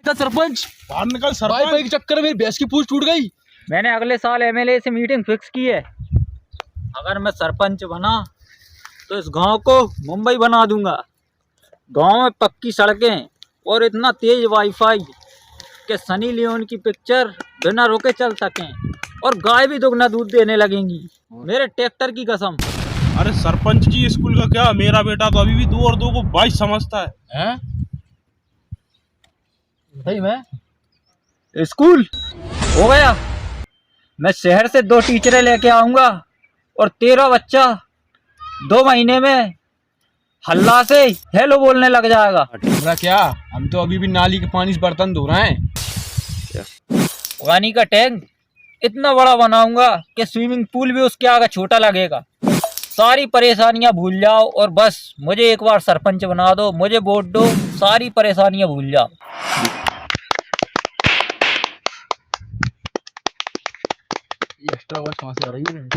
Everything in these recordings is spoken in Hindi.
निकल सरपंच, बाहर निकल सरपंच। वाईफाई के चक्कर में मेरी भैंस की पूंछ टूट गई। मैंने अगले साल एमएलए से मीटिंग फिक्स की है। अगर मैं सरपंच बना तो इस गांव को मुंबई बना दूंगा। गांव में पक्की सड़कें और इतना तेज वाईफाई कि सनी लियोन की पिक्चर बिना रुके चल सकें और गाय भी दुगना दूध देने लगेंगी, मेरे ट्रैक्टर की कसम। अरे सरपंच जी, स्कूल का क्या, मेरा बेटा तो अभी भी 2 और 2 को 22 समझता है। हैं? सही में स्कूल हो गया। मैं शहर से 2 टीचरें लेके आऊंगा और 13 बच्चा 2 महीने में हल्ला से हेलो बोलने लग जाएगा। हमरा क्या, हम तो अभी भी नाली के पानी से बर्तन धो रहे हैं। पानी का टैंक इतना बड़ा बनाऊंगा कि स्विमिंग पूल भी उसके आगे छोटा लगेगा। सारी परेशानियां भूल जाओ और बस मुझे एक बार सरपंच बना दो, मुझे वोट दो, सारी परेशानियां भूल जाओ। ये एक्स्ट्रा आवाज कहाँ से आ रही है?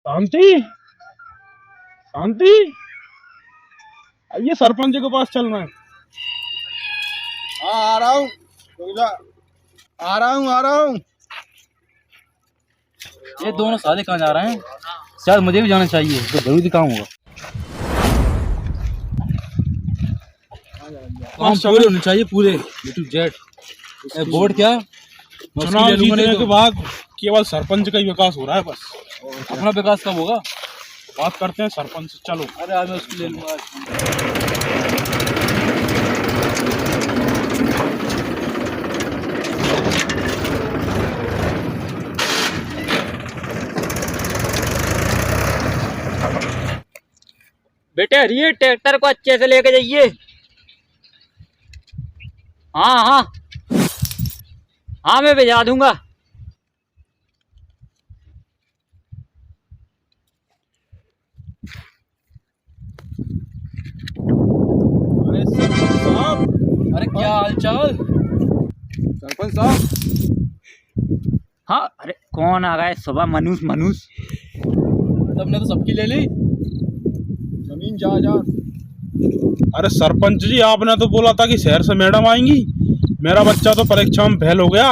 शांति, शांति, ये सरपंच के पास चलना है। हाँ, आ रहा हूँ, आ रहा हूँ। ये दोनों साले कहाँ जा रहे हैं? शायद मुझे भी जाना चाहिए, तो जरूरी काम होगा। काम पूरे होने चाहिए, पूरे A to Z। वोट क्या, मैं उसके चुनाव लिए लूंगा, जीतने नहीं के तो बाद केवल सरपंच का ही विकास हो रहा है बस। अपना विकास कब होगा? बात करते हैं सरपंच से, चलो। अरे आज मैं उसके लिए लूंगा। बेटे हरिये ट्रैक्टर को अच्छे से लेके जाइए। हाँ हाँ हाँ, मैं भिजा दूंगा। अरे सरपंच साहब, अरे क्या हालचाल सरपंच साहब, हाँ, अरे कौन आ गए सुबह? मनुष्य तुमने तो सबकी ले ली। जमीन जा। अरे सरपंच जी, आपने तो बोला था कि शहर से मैडम आएंगी। मेरा बच्चा तो परीक्षा में फेल हो गया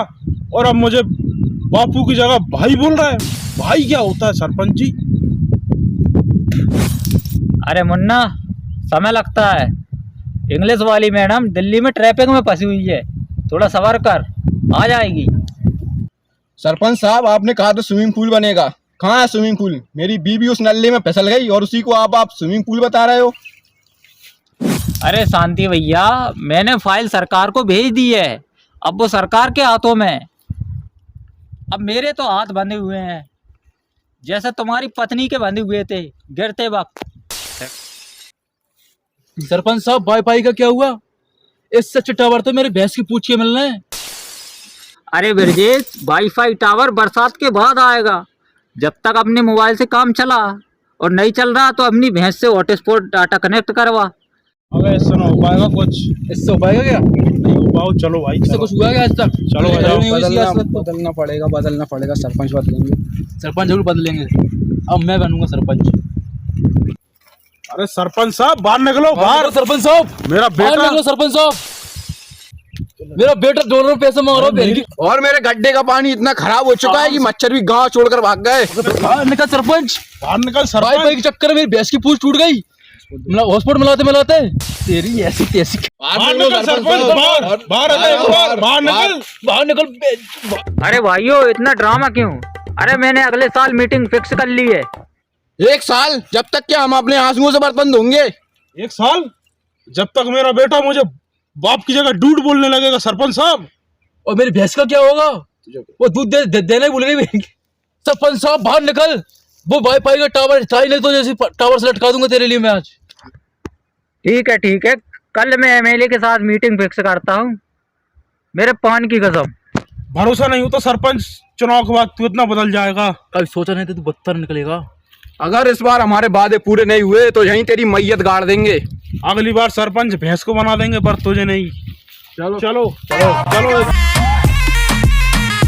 और अब मुझे बापू की जगह भाई बोल रहा है। भाई क्या होता है सरपंच जी? अरे मुन्ना, समय लगता है। इंग्लिश वाली मैडम दिल्ली में ट्रैफिक में फंसी हुई है, थोड़ा सब्र कर, आ जाएगी। सरपंच साहब, आपने कहा था स्विमिंग पूल बनेगा, कहाँ है स्विमिंग पूल? मेरी बीबी उस नल्ले में फिसल गई और उसी को आप स्विमिंग पूल बता रहे हो। अरे शांति भैया, मैंने फाइल सरकार को भेज दी है, अब वो सरकार के हाथों में। अब मेरे तो हाथ बंधे हुए हैं, जैसे तुम्हारी पत्नी के बंधे हुए थे गिरते वक्त। सरपंच साहब, वाईफाई का क्या हुआ? इससे अच्छा टावर तो मेरे भैंस की पूंछ के मिलना है। अरे ब्रजेश, वाईफाई टावर बरसात के बाद आएगा। जब तक अपने मोबाइल से काम चला और नहीं चल रहा तो अपनी भैंस से हॉटस्पॉट डाटा कनेक्ट करवा। अबे इससे ना हो पाएगा कुछ। इससे हो पाएगा क्या? नहीं हो पाओ, चलो भाई, इससे चलो। कुछ हुआ क्या आज तक? चलो आ जाओ। नहीं हुई इसकी आज तक तो। बदलना पड़ेगा, सरपंच बदलेंगे। सरपंच जरूर बदलेंगे, अब मैं बनूंगा सरपंच। अरे सरपंच साहब, बाहर निकलो, बाहर। सरपंच साहब, मेरा बाहर बेटा, निकलो सरपंच साहब, मेरा बेटा डॉलर पैसे मांग रहा है। और मेरे गड्ढे का पानी इतना खराब हो चुका है कि मच्छर भी गांव छोड़कर भाग गए। बाहर निकल सरपंच, बाहर निकल वाईफाई सरपंच। के चक्कर में मेरी भैंस की पूंछ टूट गई। हॉस्पिटल मिलाते तेरी ऐसी तैसी। बाहर निकल सरपंच, बाहर, बाहर आ जाओ, बाहर निकल। बाहर निकल। अरे भाइयों, इतना ड्रामा क्यों? अरे मैंने अगले साल मीटिंग फिक्स कर ली है। 1 साल? जब तक क्या हम अपने आंसुओं से बर्तन धोंगे? 1 साल? जब तक मेरा बेटा मुझे बाप की जगह डूड बोलने लगेगा सरपंच साहब। और मेरी भैंस का क्या होगा? वो दूध देना ही भूल गई। सरपंच साहब बाहर निकल, वो वाईफाई का टावर चाहिए, नहीं तो जैसे टावर से लटका दूंगा तेरे लिए मैं आज। ठीक है, कल मैं एमएलए के साथ मीटिंग फिक्स करता हूँ, मेरे पान की कसम। भरोसा नहीं हो तो सरपंच चुनाव के बाद तू इतना बदल जाएगा। कभी सोचा नहीं था तू बदतर निकलेगा। अगर इस बार हमारे वादे पूरे नहीं हुए तो यहीं तेरी मैयत गाड़ देंगे। अगली बार सरपंच भैंस को बना देंगे पर तुझे नहीं। चलो चलो चलो चलो।